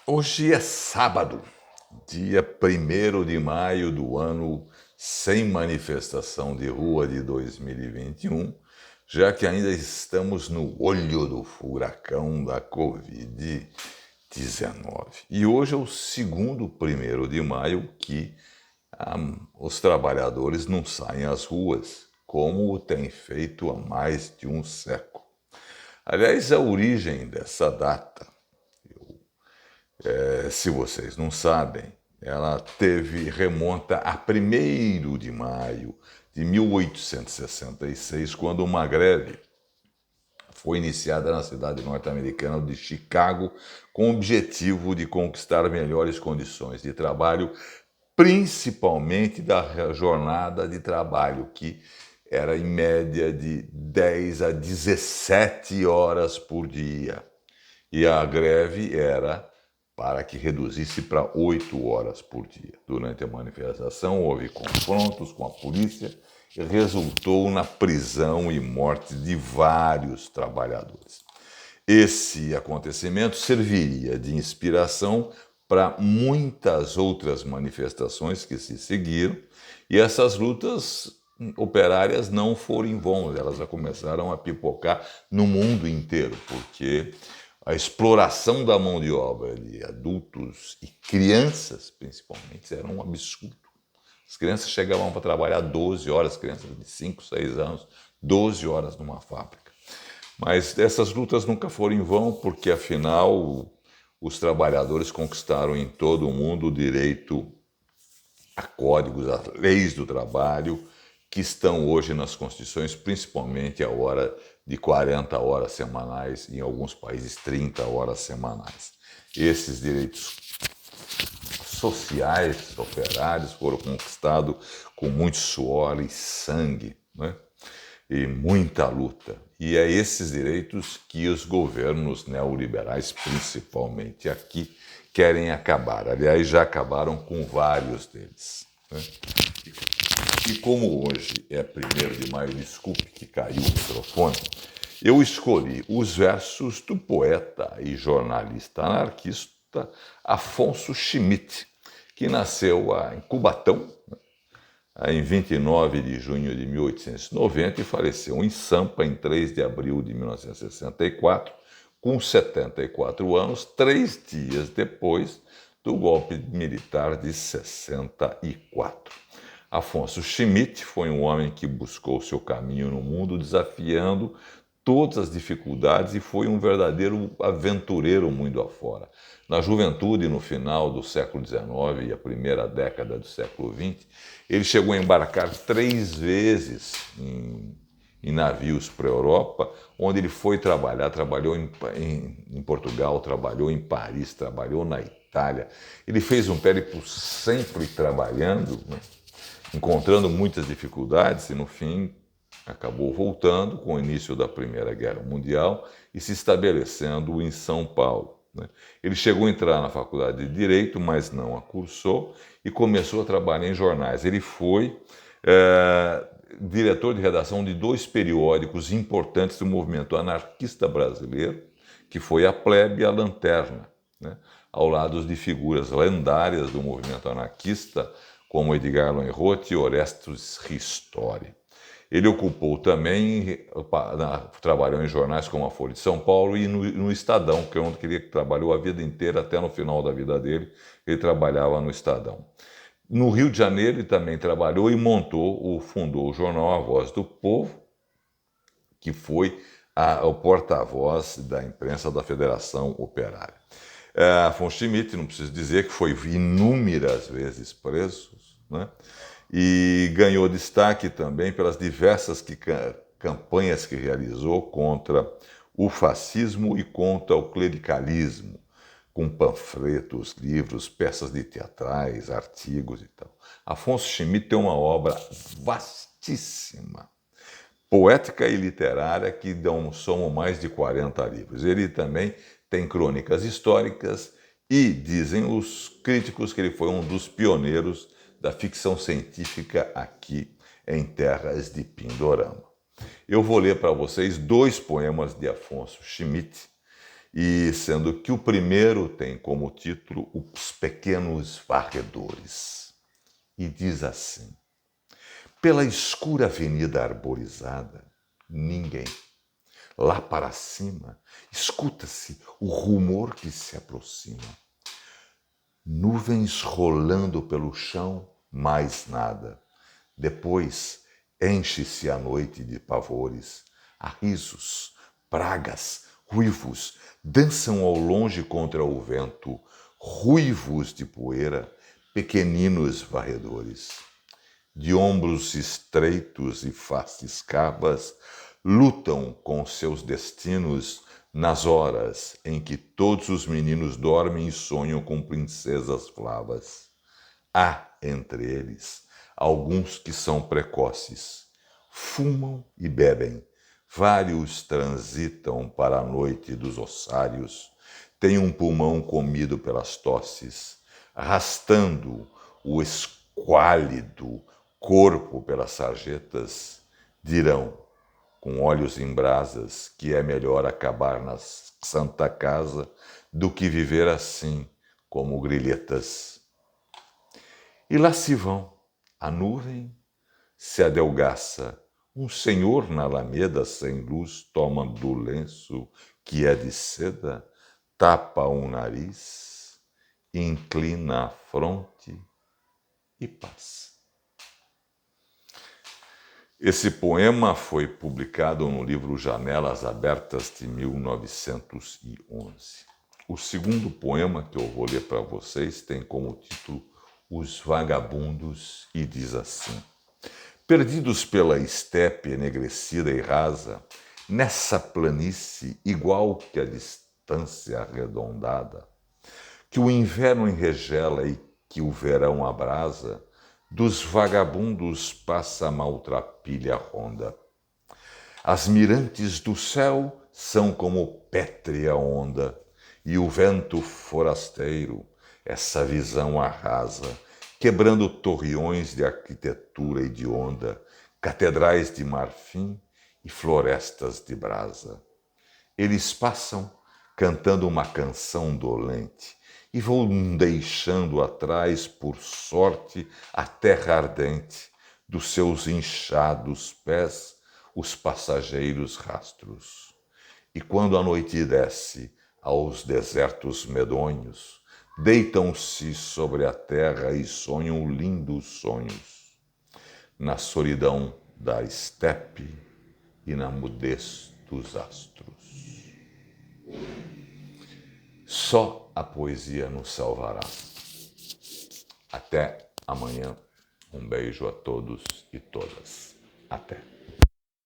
Hoje é sábado, dia 1º de maio do ano sem manifestação de rua de 2021, já que ainda estamos no olho do furacão da Covid-19. E hoje é o segundo 1º de maio que os trabalhadores não saem às ruas, como tem feito há mais de um século. Aliás, a origem dessa data, se vocês não sabem, ela remonta a 1º de maio de 1866, quando uma greve foi iniciada na cidade norte-americana de Chicago com o objetivo de conquistar melhores condições de trabalho, principalmente da jornada de trabalho, que era em média de 10 a 17 horas por dia. E a greve era para que reduzisse para 8 horas por dia. Durante a manifestação houve confrontos com a polícia e resultou na prisão e morte de vários trabalhadores. Esse acontecimento serviria de inspiração para muitas outras manifestações que se seguiram, e essas lutas operárias não foram em vão, elas já começaram a pipocar no mundo inteiro, porque a exploração da mão de obra de adultos e crianças, principalmente, era um absurdo. As crianças chegavam para trabalhar 12 horas, crianças de 5, 6 anos, 12 horas numa fábrica. Mas essas lutas nunca foram em vão, porque, afinal, os trabalhadores conquistaram em todo o mundo o direito a códigos, a leis do trabalho, que estão hoje nas constituições, principalmente a hora de 40 horas semanais, em alguns países 30 horas semanais. Esses direitos sociais, operários, foram conquistados com muito suor e sangue, né? E muita luta. E é esses direitos que os governos neoliberais, principalmente aqui, querem acabar. Aliás, já acabaram com vários deles, né? E como hoje é 1º de maio, desculpe que caiu o microfone, eu escolhi os versos do poeta e jornalista anarquista Afonso Schmidt, que nasceu em Cubatão, em 29 de junho de 1890 e faleceu em Sampa em 3 de abril de 1964, com 74 anos, 3 dias depois do golpe militar de 64. Afonso Schmidt foi um homem que buscou seu caminho no mundo, desafiando todas as dificuldades, e foi um verdadeiro aventureiro mundo afora. Na juventude, no final do século XIX e a primeira década do século XX, ele chegou a embarcar 3 vezes em navios para a Europa, onde ele foi trabalhar, trabalhou em Portugal, trabalhou em Paris, trabalhou na Itália. Ele fez um périplo sempre trabalhando, né? Encontrando muitas dificuldades, e no fim acabou voltando com o início da Primeira Guerra Mundial e se estabelecendo em São Paulo, né? Ele chegou a entrar na faculdade de Direito, mas não a cursou, e começou a trabalhar em jornais. Ele foi diretor de redação de 2 periódicos importantes do movimento anarquista brasileiro, que foi a Plebe e a Lanterna, né? Ao lado de figuras lendárias do movimento anarquista, como Edgar Lönnrot e Orestes Ristori. Ele ocupou também, trabalhou em jornais como a Folha de São Paulo e no Estadão, que é onde ele trabalhou a vida inteira, até no final da vida dele, ele trabalhava no Estadão. No Rio de Janeiro ele também trabalhou e fundou o jornal A Voz do Povo, que foi o porta-voz da imprensa da Federação Operária. Afonso Schmidt, não preciso dizer que foi inúmeras vezes preso, né? E ganhou destaque também pelas diversas campanhas que realizou contra o fascismo e contra o clericalismo, com panfletos, livros, peças de teatrais, artigos e tal. Afonso Schmidt tem uma obra vastíssima, poética e literária, que somam mais de 40 livros. Ele também tem crônicas históricas e dizem os críticos que ele foi um dos pioneiros da ficção científica aqui em terras de Pindorama. Eu vou ler para vocês 2 poemas de Afonso Schmidt, e sendo que o primeiro tem como título Os Pequenos Varredores. E diz assim: pela escura avenida arborizada, ninguém. Lá para cima, escuta-se o rumor que se aproxima. Nuvens rolando pelo chão, mais nada. Depois, enche-se a noite de pavores. Há risos, pragas, ruivos, dançam ao longe contra o vento, ruivos de poeira, pequeninos varredores. De ombros estreitos e faces cavas, lutam com seus destinos nas horas em que todos os meninos dormem e sonham com princesas flavas. Há entre eles alguns que são precoces, fumam e bebem, vários transitam para a noite dos ossários, têm um pulmão comido pelas tosses, arrastando o esquálido corpo pelas sarjetas, dirão, com olhos em brasas, que é melhor acabar na santa casa do que viver assim, como grilhetas. E lá se vão, a nuvem se adelgaça, um senhor na alameda sem luz toma do lenço, que é de seda, tapa o nariz, inclina a fronte e passa. Esse poema foi publicado no livro Janelas Abertas de 1911. O segundo poema que eu vou ler para vocês tem como título Os Vagabundos e diz assim: perdidos pela estepe enegrecida e rasa, nessa planície igual que a distância arredondada, que o inverno enregela e que o verão abrasa, dos vagabundos passa a maltrapilha ronda. As mirantes do céu são como pétrea onda, e o vento forasteiro, essa visão arrasa, quebrando torreões de arquitetura hedionda, catedrais de marfim e florestas de brasa. Eles passam cantando uma canção dolente, e vão deixando atrás, por sorte, a terra ardente, dos seus inchados pés, os passageiros rastros. E quando a noite desce aos desertos medonhos, deitam-se sobre a terra e sonham lindos sonhos, na solidão da estepe e na mudez dos astros. Só a poesia nos salvará. Até amanhã. Um beijo a todos e todas. Até.